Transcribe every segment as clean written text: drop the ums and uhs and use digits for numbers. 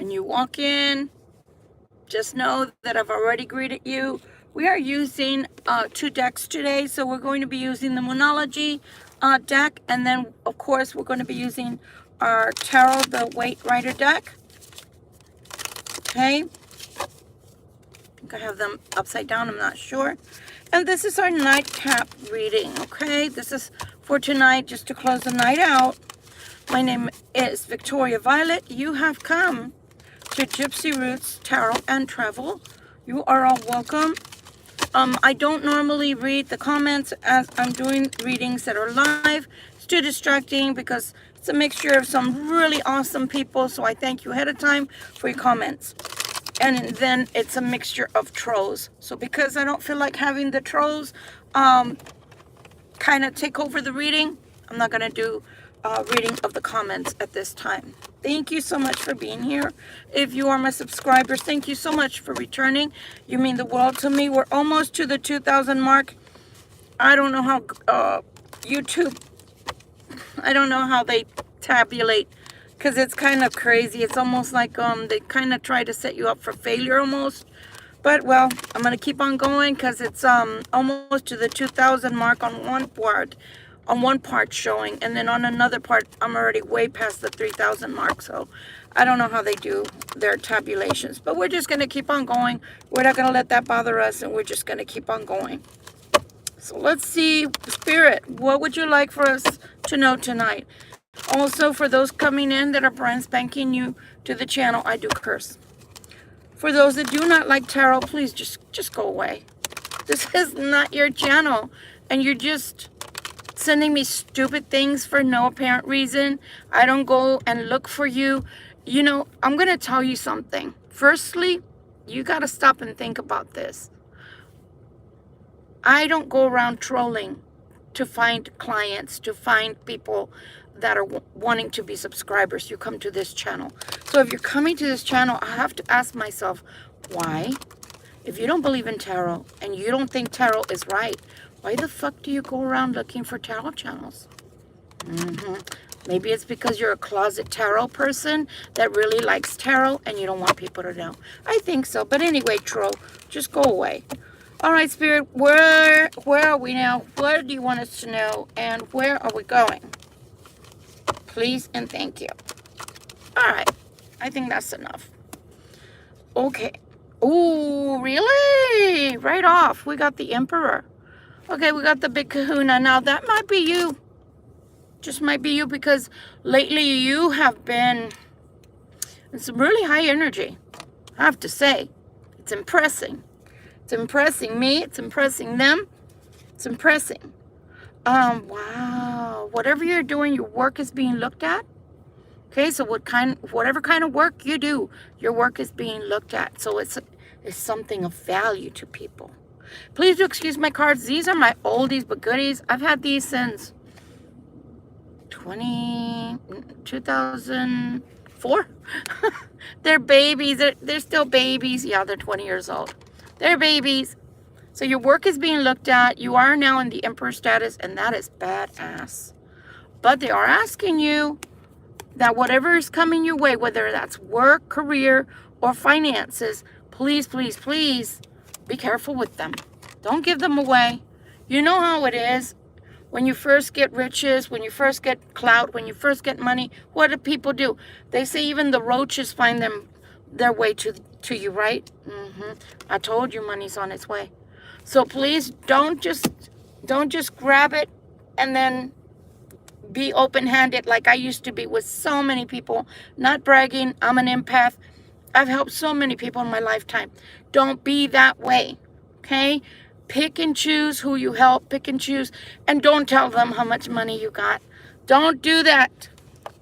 When you walk in, just know that I've already greeted you. We are using 2 decks today, so we're going to be using the Moonology deck, and then of course we're going to be using our Tarot, the Weight Rider deck. Okay, I think I have them upside down, I'm not sure. And this is our nightcap reading, okay? This is for tonight, just to close the night out. My name is Victoria Violet. You have come to Gypsy Roots Tarot and Travel. You are all welcome. I don't normally read the comments as I'm doing readings that are live. It's too distracting because it's a mixture of some really awesome people, so I thank you ahead of time for your comments. And then it's a mixture of trolls. So because I don't feel like having the trolls kind of take over the reading, I'm not going to do reading of the comments at this time. Thank you so much for being here. If you are my subscribers, thank you so much for returning. You mean the world to me. We're almost to the 2,000 mark. I don't know how YouTube, I don't know how they tabulate, because it's kind of crazy. It's almost like they kind of try to set you up for failure almost. But well, I'm going to keep on going because it's almost to the 2,000 mark on one part showing, and then on another part I'm already way past the 3,000 mark. So I don't know how they do their tabulations, but we're just going to keep on going. We're not going to let that bother us, and we're just going to keep on going. So let's see, Spirit, what would you like for us to know tonight? Also, for those coming in that are brand spanking new to the channel, I do curse. For those that do not like tarot, please just go away. This is not your channel, and you're just sending me stupid things for no apparent reason. I don't go and look for you. You know, I'm going to tell you something. Firstly, you got to stop and think about this. I don't go around trolling to find clients, to find people that are wanting to be subscribers. You come to this channel. So if you're coming to this channel, I have to ask myself, why? If you don't believe in tarot and you don't think tarot is right, why the fuck do you go around looking for tarot channels? Maybe it's because you're a closet tarot person that really likes tarot and you don't want people to know. I think so. But anyway, troll, just go away. All right, Spirit, where are we now? What do you want us to know? And where are we going? Please and thank you. All right. I think that's enough. Okay. Oh, really? Right off. We got the Emperor. Okay, we got the big kahuna. Now, that might be you. Just might be you, because lately you have been in some really high energy. I have to say. It's impressing. It's impressing me. It's impressing them. It's impressing. Wow. Whatever you're doing, your work is being looked at. Okay, so whatever kind of work you do, your work is being looked at. So it's something of value to people. Please do excuse my cards. These are my oldies but goodies. I've had these since 2004. They're babies. They're still babies. Yeah, they're 20 years old. They're babies. So your work is being looked at. You are now in the Emperor status, and that is badass. But they are asking you that whatever is coming your way, whether that's work, career, or finances, please, please, please be careful with them. Don't give them away. You know how it is. When you first get riches, when you first get clout, when you first get money, what do people do? They say even the roaches find their way to you, right? I told you money's on its way. So please don't just grab it and then be open-handed like I used to be with so many people. Not bragging, I'm an empath. I've helped so many people in my lifetime. Don't be that way, okay? Pick and choose who you help, pick and choose, and don't tell them how much money you got. Don't do that.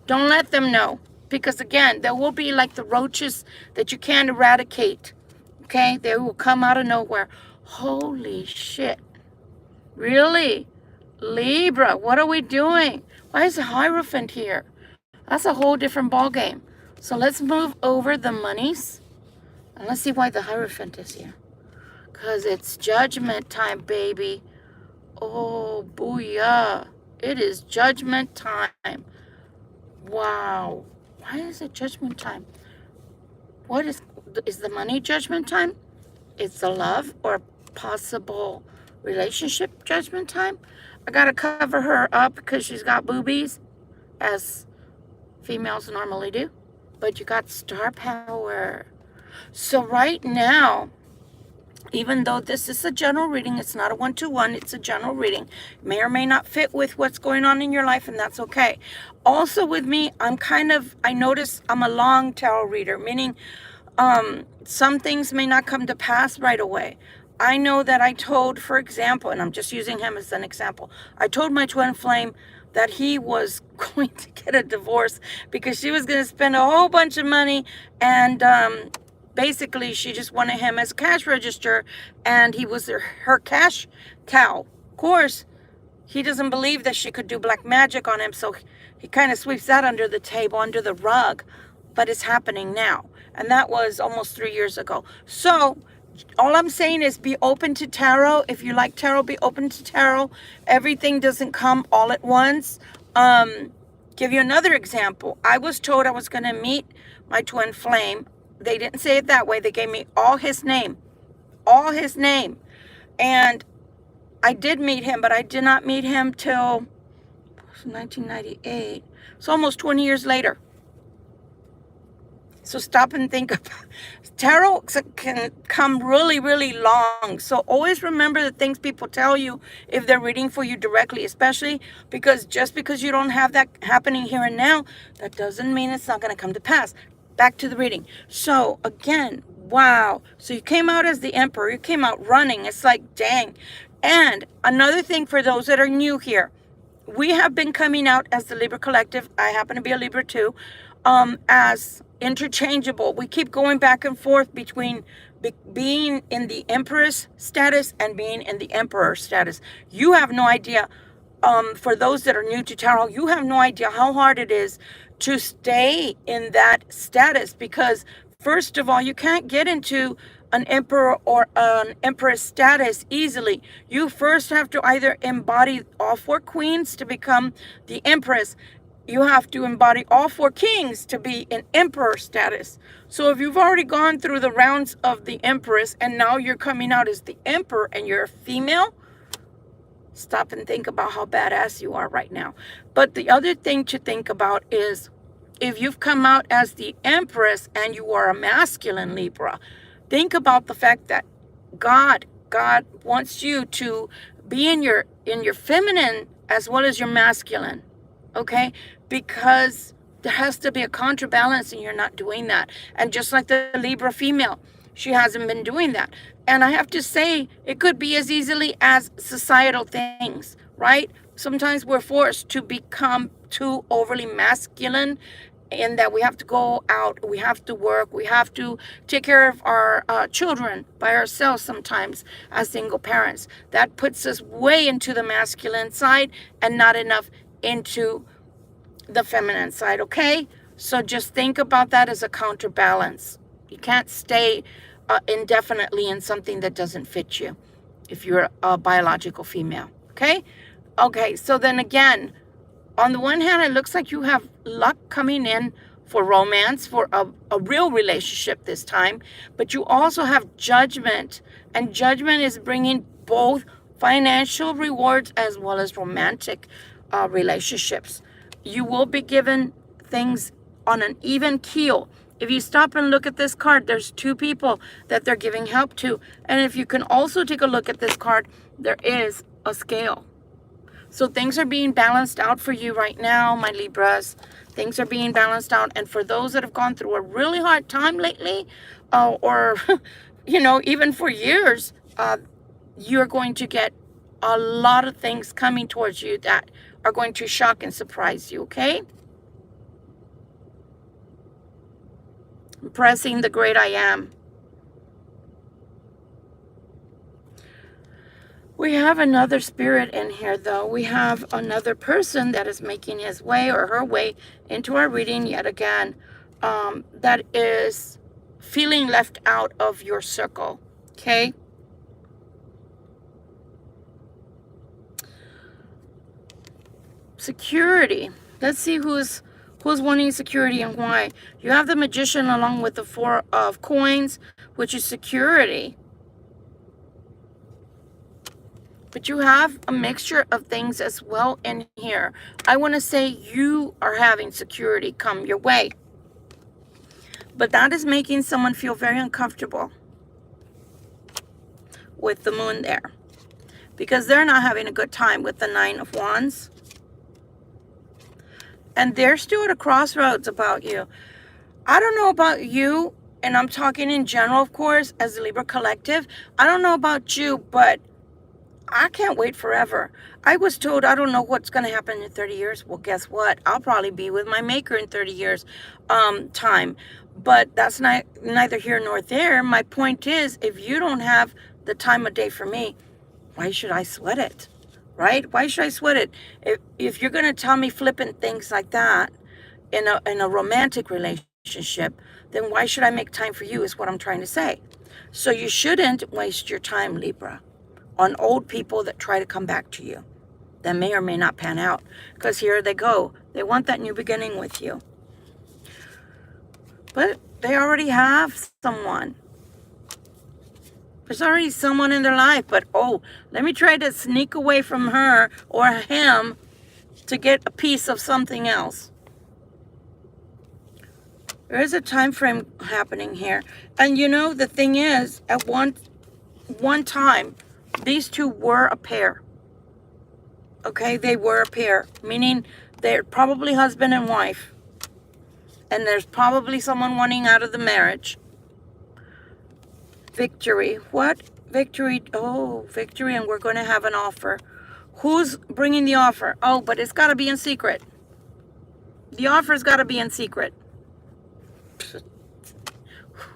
Don't let them know, because again, there will be like the roaches that you can't eradicate, okay? They will come out of nowhere. Holy shit. Really? Libra, what are we doing? Why is the Hierophant here? That's a whole different ball game. So let's move over the monies. And let's see why the Hierophant is here. Because it's judgment time, baby. Oh, booyah. It is judgment time. Wow. Why is it judgment time? What is the money judgment time? It's the love or possible relationship judgment time. I got to cover her up because she's got boobies, as females normally do. But you got star power. So right now, even though this is a general reading, it's not a one-to-one, it's a general reading. May or may not fit with what's going on in your life, and that's okay. Also with me, I notice I'm a long tarot reader, meaning some things may not come to pass right away. I know that I told, for example, and I'm just using him as an example, I told my twin flame that he was going to get a divorce because she was going to spend a whole bunch of money, and basically she just wanted him as a cash register, and he was her cash cow. Of course, he doesn't believe that she could do black magic on him, so he kind of sweeps that under the table, under the rug. But it's happening now, and that was almost 3 years ago. So all I'm saying is be open to tarot. If you like tarot, be open to tarot. Everything doesn't come all at once. Give you another example. I was told I was going to meet my twin flame. They didn't say it that way. They gave me all his name. And I did meet him, but I did not meet him till 1998. It's almost 20 years later. So stop and think about tarot can come really, really long. So always remember the things people tell you if they're reading for you directly, especially because just because you don't have that happening here and now, that doesn't mean it's not going to come to pass. Back to the reading. So again, wow. So you came out as the Emperor. You came out running. It's like, dang. And another thing for those that are new here, we have been coming out as the Libra Collective. I happen to be a Libra too. As interchangeable. We keep going back and forth between being in the Empress status and being in the Emperor status. You have no idea, for those that are new to tarot, you have no idea how hard it is to stay in that status, because first of all, you can't get into an Emperor or an Empress status easily. You first have to either embody all 4 queens to become the Empress. You have to embody all 4 kings to be in Emperor status. So if you've already gone through the rounds of the Empress and now you're coming out as the Emperor and you're a female, stop and think about how badass you are right now. But the other thing to think about is if you've come out as the Empress and you are a masculine Libra, think about the fact that God wants you to be in your feminine as well as your masculine. Okay, because there has to be a counterbalance and you're not doing that. And just like the Libra female, she hasn't been doing that. And I have to say, it could be as easily as societal things, right? Sometimes we're forced to become too overly masculine, in that we have to go out, we have to work, we have to take care of our children by ourselves sometimes as single parents. That puts us way into the masculine side and not enough into the feminine side, okay? So just think about that as a counterbalance. You can't stay indefinitely in something that doesn't fit you if you're a biological female, okay? Okay, so then again, on the one hand, it looks like you have luck coming in for romance, for a real relationship this time, but you also have judgment, and judgment is bringing both financial rewards as well as romantic relationships. You will be given things on an even keel. If you stop and look at this card, there's 2 people that they're giving help to. And if you can also take a look at this card, there is a scale. So things are being balanced out for you right now, my Libras. Things are being balanced out. And for those that have gone through a really hard time lately, or, you know, even for years, you're going to get a lot of things coming towards you that are going to shock and surprise you, okay? Pressing the great I am. We have another spirit in here, though. We have another person that is making his way or her way into our reading yet again, that is feeling left out of your circle, okay? Security. Let's see who's Who's wanting security and why? You have the Magician along with the Four of Coins, which is security. But you have a mixture of things as well in here. I want to say you are having security come your way. But that is making someone feel very uncomfortable with the Moon there. Because they're not having a good time with the Nine of Wands. And they're still at a crossroads about you. I don't know about you, and I'm talking in general, of course, as the Libra collective. I don't know about you, but I can't wait forever. I was told I don't know what's going to happen in 30 years. Well, guess what? I'll probably be with my maker in 30 years time. But that's neither here nor there. My point is, if you don't have the time of day for me, why should I sweat it? Right? Why should I sweat it? If you're going to tell me flippant things like that in a romantic relationship, then why should I make time for you is what I'm trying to say. So you shouldn't waste your time, Libra, on old people that try to come back to you. That may or may not pan out. Because here they go. They want that new beginning with you. But they already have someone. There's already someone in their life. But, oh, let me try to sneak away from her or him to get a piece of something else. There is a time frame happening here. And you know, the thing is, at one time, these two were a pair. Okay, they were a pair. Meaning they're probably husband and wife. And there's probably someone wanting out of the marriage. Victory. What? Victory. Oh, victory, and we're going to have an offer. Who's bringing the offer? Oh, but it's got to be in secret. The offer's got to be in secret.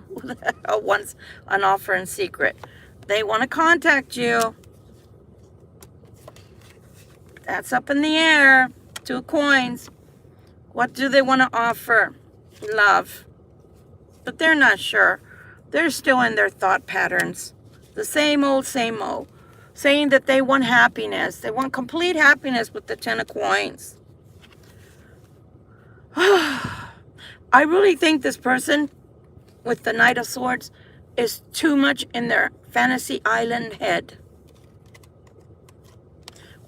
Who the hell wants an offer in secret? They want to contact you. That's up in the air. 2 coins. What do they want to offer? Love. But they're not sure. They're still in their thought patterns. The same old, same old. Saying that they want happiness. They want complete happiness with the 10 of coins. I really think this person with the Knight of Swords is too much in their fantasy island head.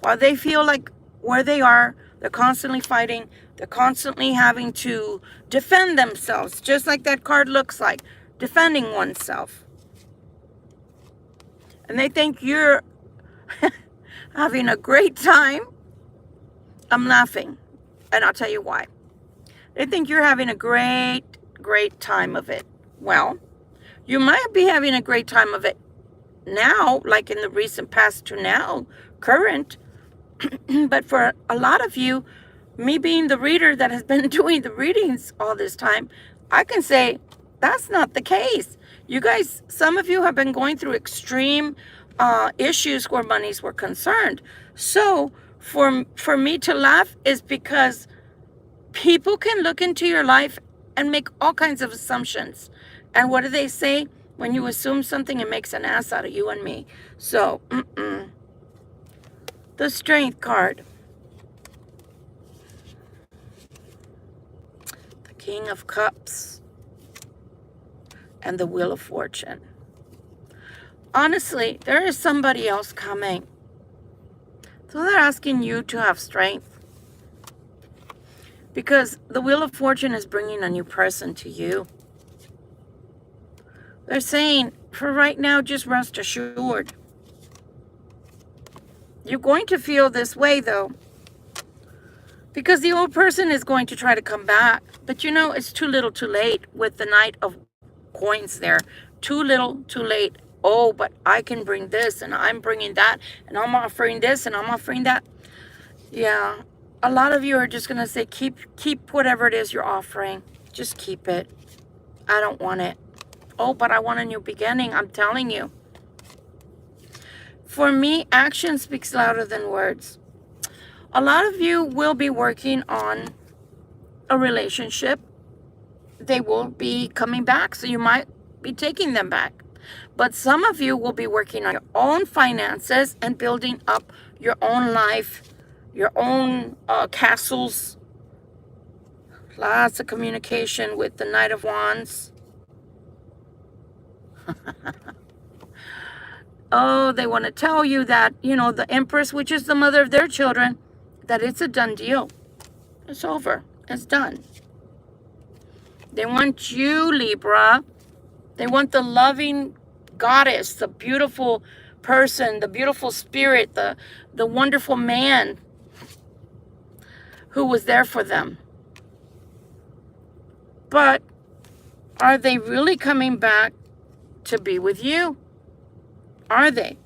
While they feel like where they are, they're constantly fighting. They're constantly having to defend themselves, just like that card looks like, defending oneself. And they think you're having a great time. I'm laughing, and I'll tell you why. They think you're having a great time of it. Well, you might be having a great time of it now, like in the recent past to now, current. But for a lot of you, me being the reader that has been doing the readings all this time, I can say that's not the case. You guys, some of you have been going through extreme issues where monies were concerned. So for me to laugh is because people can look into your life and make all kinds of assumptions. And what do they say? When you assume something, it makes an ass out of you and me. So, the Strength card. The King of Cups. And the Wheel of Fortune. Honestly, there is somebody else coming. So they're asking you to have strength. Because the Wheel of Fortune is bringing a new person to you. They're saying, for right now, just rest assured. You're going to feel this way, though. Because the old person is going to try to come back. But you know, it's too little too late with the Knight of Coins there. Too little too late. Oh, but I can bring this, and I'm bringing that, and I'm offering this, and I'm offering that. Yeah, a lot of you are just going to say, keep whatever it is you're offering. Just keep it. I don't want it. Oh, but I want a new beginning. I'm telling you. For me, action speaks louder than words. A lot of you will be working on a relationship. They will be coming back, so you might be taking them back. But some of you will be working on your own finances and building up your own life, your own castles. Lots of communication with the Knight of Wands. Oh, they want to tell you that, you know, the Empress, which is the mother of their children, that it's a done deal. It's over. It's done. They want you, Libra. They want the loving goddess, the beautiful person, the beautiful spirit, the wonderful man who was there for them. But are they really coming back to be with you? Are they?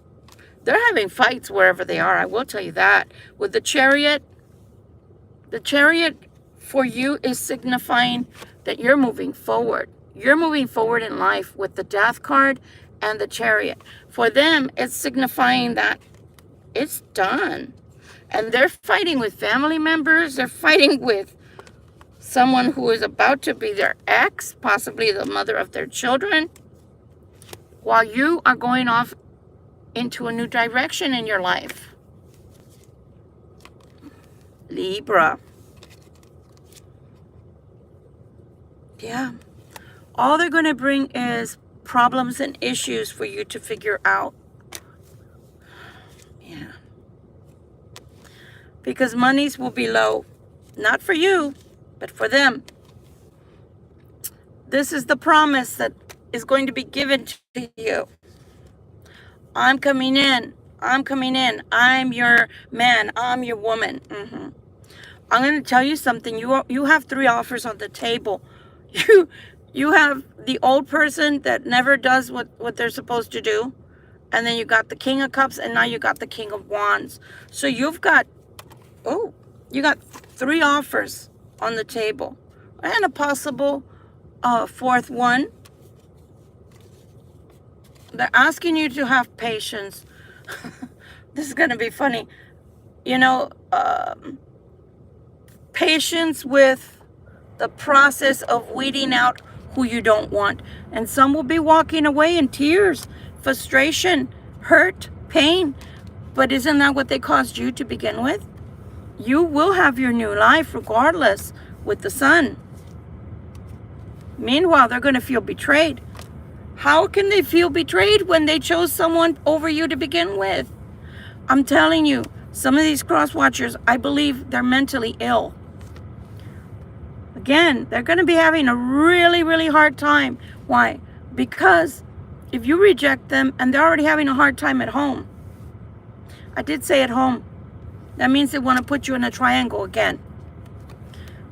They're having fights wherever they are, I will tell you that. With the Chariot for you is signifying that you're moving forward. You're moving forward in life with the Death card and the Chariot. For them, it's signifying that it's done. And they're fighting with family members. They're fighting with someone who is about to be their ex, possibly the mother of their children, while you are going off into a new direction in your life. Libra. Yeah. All they're going to bring is problems and issues for you to figure out. Yeah. Because monies will be low. Not for you, but for them. This is the promise that is going to be given to you. I'm coming in. I'm coming in. I'm your man. I'm your woman. I'm going to tell you something. You have 3 offers on the table. You have the old person that never does what they're supposed to do. And then you got the King of Cups, and now you got the King of Wands. So you got 3 offers on the table. And a possible 4th one. They're asking you to have patience. This is going to be funny. You know, patience with the process of weeding out who you don't want. And some will be walking away in tears, frustration, hurt, pain. But isn't that what they caused you to begin with? You will have your new life regardless with the Sun. Meanwhile, they're going to feel betrayed. How can they feel betrayed when they chose someone over you to begin with? I'm telling you, some of these cross watchers, I believe they're mentally ill. Again, they're going to be having a really, really hard time. Why? Because if you reject them and they're already having a hard time at home. I did say at home. That means they want to put you in a triangle again.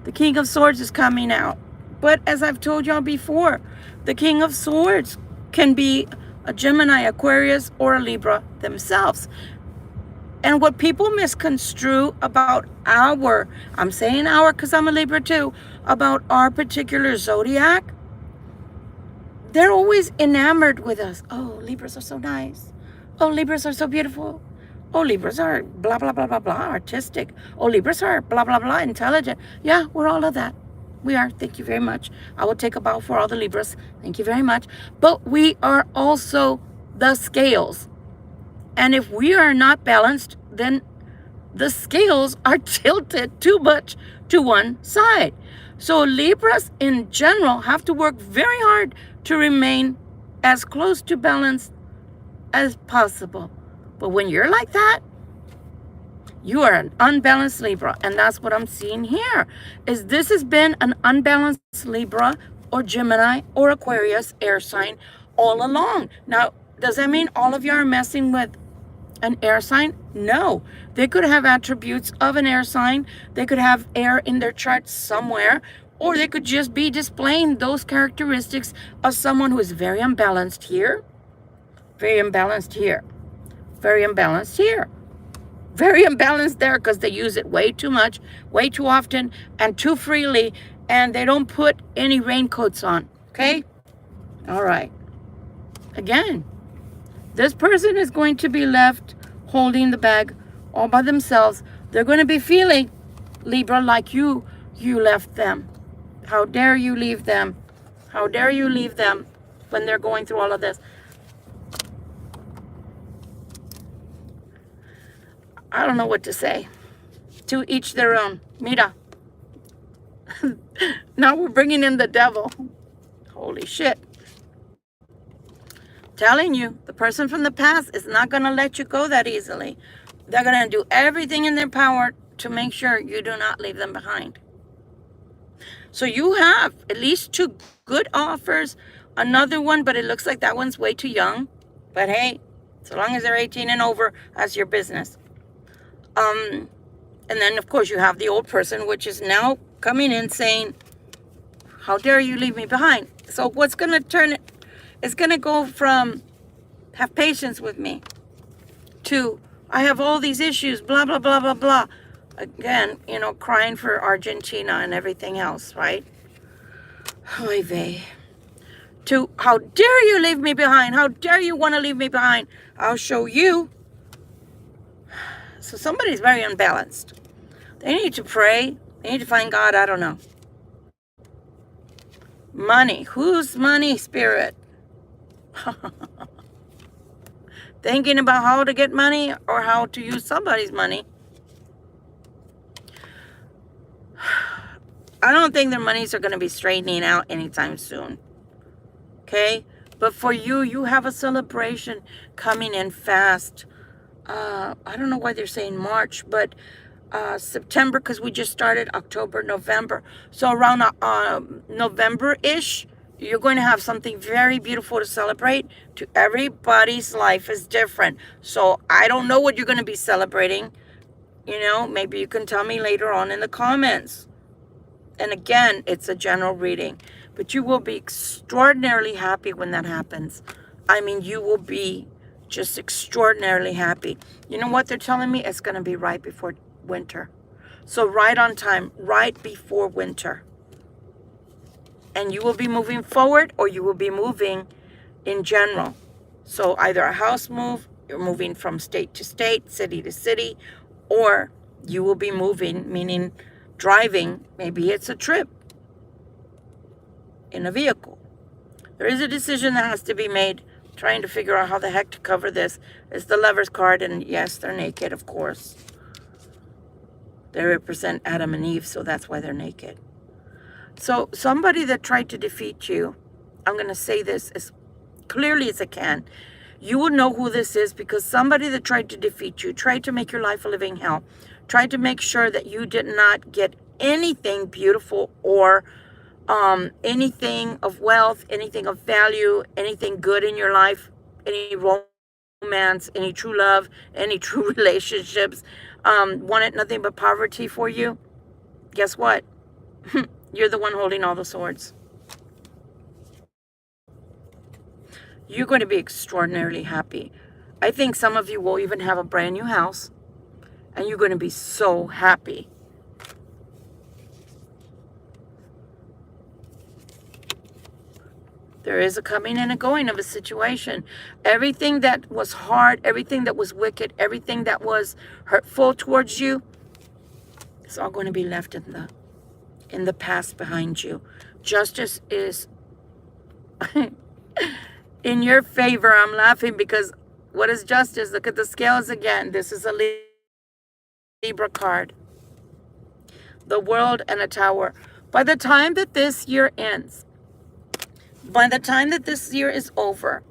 The King of Swords is coming out. But as I've told y'all before, the King of Swords can be a Gemini, Aquarius, or a Libra themselves. And what people misconstrue about I'm saying our because I'm a Libra too, about our particular zodiac, they're always enamored with us. Oh, Libras are so nice. Oh, Libras are so beautiful. Oh, Libras are blah, blah, blah, blah, blah, artistic. Oh, Libras are blah, blah, blah, intelligent. Yeah, we're all of that. We are. Thank you very much. I will take a bow for all the Libras. Thank you very much. But we are also the scales. And if we are not balanced, then the scales are tilted too much to one side. So Libras in general have to work very hard to remain as close to balance as possible. But when you're like that, you are an unbalanced Libra. And that's what I'm seeing here. Is this has been an unbalanced Libra or Gemini or Aquarius air sign all along. Now, does that mean all of you are messing with an air sign? No. They could have attributes of an air sign. They could have air in their chart somewhere. Or they could just be displaying those characteristics of someone who is very unbalanced here. Very unbalanced here. Very unbalanced here. Very imbalanced there because they use it way too much, way too often, and too freely, and they don't put any raincoats on, okay? All right. Again, this person is going to be left holding the bag all by themselves. They're going to be feeling, Libra, like you left them. How dare you leave them? How dare you leave them when they're going through all of this? I don't know what to say. To each their own. Mira. Now we're bringing in the devil. Holy shit. Telling you, the person from the past is not going to let you go that easily. They're going to do everything in their power to make sure you do not leave them behind. So you have at least 2 good offers. Another one, but it looks like that one's way too young. But hey, so long as they're 18 and over, that's your business. And then, of course, you have the old person, which is now coming in saying, how dare you leave me behind? So what's going to turn it? It's going to go from have patience with me to I have all these issues, blah, blah, blah, blah, blah. Again, you know, crying for Argentina and everything else, right? Oy vey. To how dare you leave me behind? How dare you want to leave me behind? I'll show you. So somebody's very unbalanced. They need to pray. They need to find God. I don't know. Money. Whose money, spirit? Thinking about how to get money or how to use somebody's money. I don't think their monies are going to be straightening out anytime soon. Okay? But for you, you have a celebration coming in fast. I don't know why they're saying March, but September, because we just started October, November. So around November-ish, you're going to have something very beautiful to celebrate. To everybody's life is different. So I don't know what you're going to be celebrating. You know, maybe you can tell me later on in the comments. And again, it's a general reading. But you will be extraordinarily happy when that happens. I mean, you will be just extraordinarily happy. You know what they're telling me? It's going to be right before winter. So right on time, right before winter. And you will be moving forward or you will be moving in general. So either a house move, you're moving from state to state, city to city, or you will be moving, meaning driving. Maybe it's a trip in a vehicle. There is a decision that has to be made, trying to figure out how the heck to cover this. It's the Lover's card, and yes, they're naked, of course. They represent Adam and Eve, so that's why they're naked. So somebody that tried to defeat you, I'm going to say this as clearly as I can. You will know who this is because somebody that tried to defeat you, tried to make your life a living hell, tried to make sure that you did not get anything beautiful or anything of wealth, anything of value, anything good in your life, any romance, any true love, any true relationships, wanted nothing but poverty for you. Guess what? You're the one holding all the swords. You're going to be extraordinarily happy. I think some of you will even have a brand new house, and you're going to be so happy. There is a coming and a going of a situation. Everything that was hard, everything that was wicked, everything that was hurtful towards you, it's all going to be left in the past behind you. Justice is in your favor. I'm laughing because what is justice? Look at the scales again. This is a Libra card. The World and a Tower. By the time that this year ends, by the time that this year is over,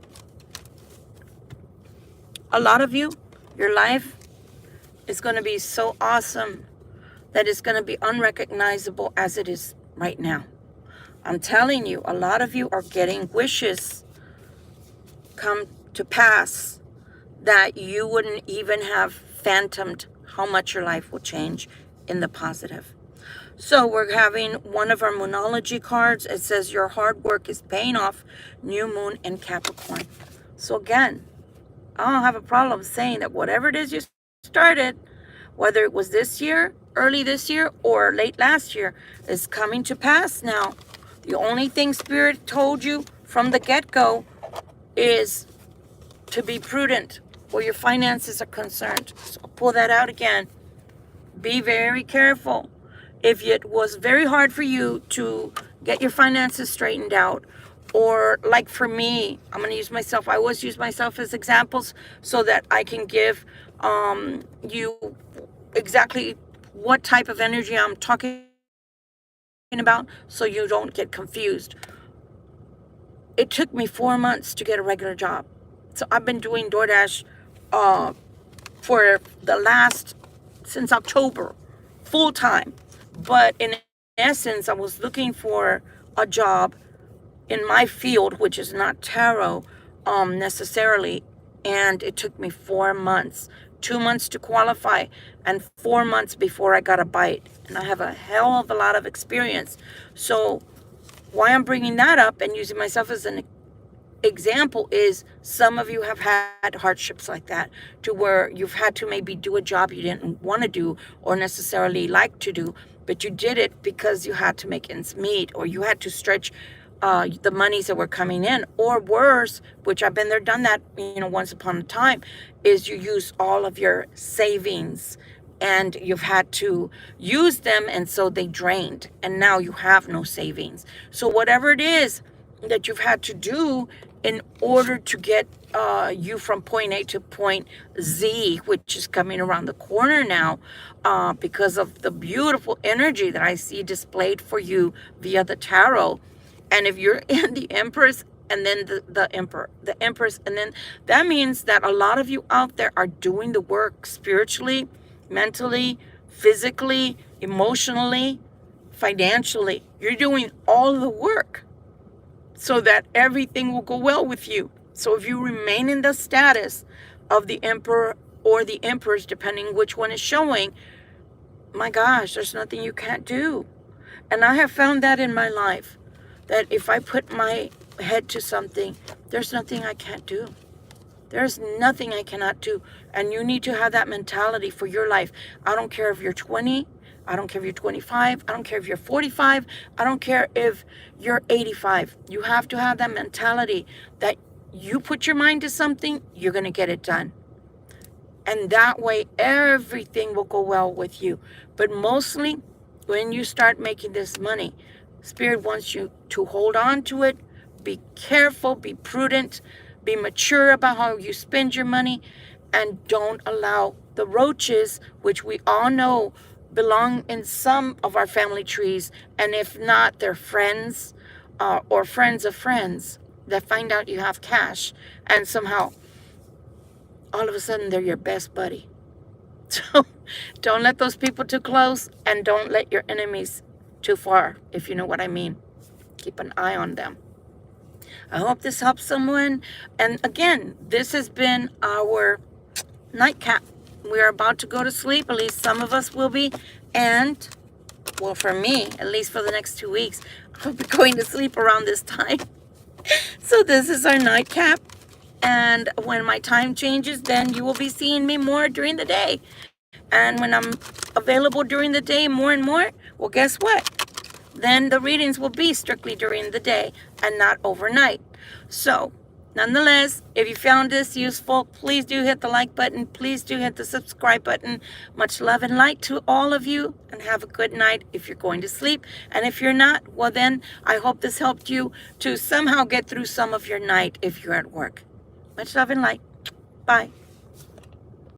a lot of you, your life is going to be so awesome that it's going to be unrecognizable as it is right now. I'm telling you, a lot of you are getting wishes come to pass that you wouldn't even have phantomed how much your life will change in the positive. So we're having one of our Moonology cards. It says your hard work is paying off, new moon and Capricorn. So again, I don't have a problem saying that whatever it is you started, whether it was this year, early this year, or late last year, is coming to pass now. The only thing Spirit told you from the get-go is to be prudent where your finances are concerned. So I'll pull that out again. Be very careful. If it was very hard for you to get your finances straightened out, or like for me, I'm going to use myself. I always use myself as examples so that I can give you exactly what type of energy I'm talking about so you don't get confused. It took me 4 months to get a regular job. So I've been doing DoorDash for the last, since October, full time. But in essence, I was looking for a job in my field, which is not tarot necessarily, and it took me 4 months. 2 months to qualify and 4 months before I got a bite. And I have a hell of a lot of experience. So why I'm bringing that up and using myself as an example is some of you have had hardships like that, to where you've had to maybe do a job you didn't want to do or necessarily like to do, but you did it because you had to make ends meet, or you had to stretch the monies that were coming in, or worse, which I've been there, done that, once upon a time, is you use all of your savings and you've had to use them, and so they drained, and now you have no savings. So whatever it is that you've had to do in order to get you from point A to point Z, which is coming around the corner now, because of the beautiful energy that I see displayed for you via the tarot. And if you're in the Empress and then the Empress, and then that means that a lot of you out there are doing the work spiritually, mentally, physically, emotionally, financially. You're doing all the work so that everything will go well with you. So if you remain in the status of the Emperor or the Empress, depending which one is showing, my gosh, there's nothing you can't do. And I have found that in my life, that if I put my head to something, there's nothing I can't do. There's nothing I cannot do. And you need to have that mentality for your life. I don't care if you're 20. I don't care if you're 25. I don't care if you're 45. I don't care if you're 85. You have to have that mentality that you put your mind to something, you're going to get it done. And that way, everything will go well with you. But mostly, when you start making this money, Spirit wants you to hold on to it. Be careful, be prudent, be mature about how you spend your money, and don't allow the roaches, which we all know belong in some of our family trees, and if not, they're friends or friends of friends that find out you have cash, and somehow all of a sudden they're your best buddy. So don't let those people too close, and don't let your enemies too far, if you know what I mean. Keep an eye on them. I hope this helps someone. And again, this has been our nightcap. We're about to go to sleep, at least some of us will be. And, well, for me, at least for the next 2 weeks, I'll be going to sleep around this time. So this is our nightcap. And when my time changes, then you will be seeing me more during the day. And when I'm available during the day more and more, well, guess what? Then the readings will be strictly during the day and not overnight. So, nonetheless, if you found this useful, please do hit the like button. Please do hit the subscribe button. Much love and light to all of you, and have a good night if you're going to sleep. And if you're not, well then, I hope this helped you to somehow get through some of your night if you're at work. Much love and light. Bye.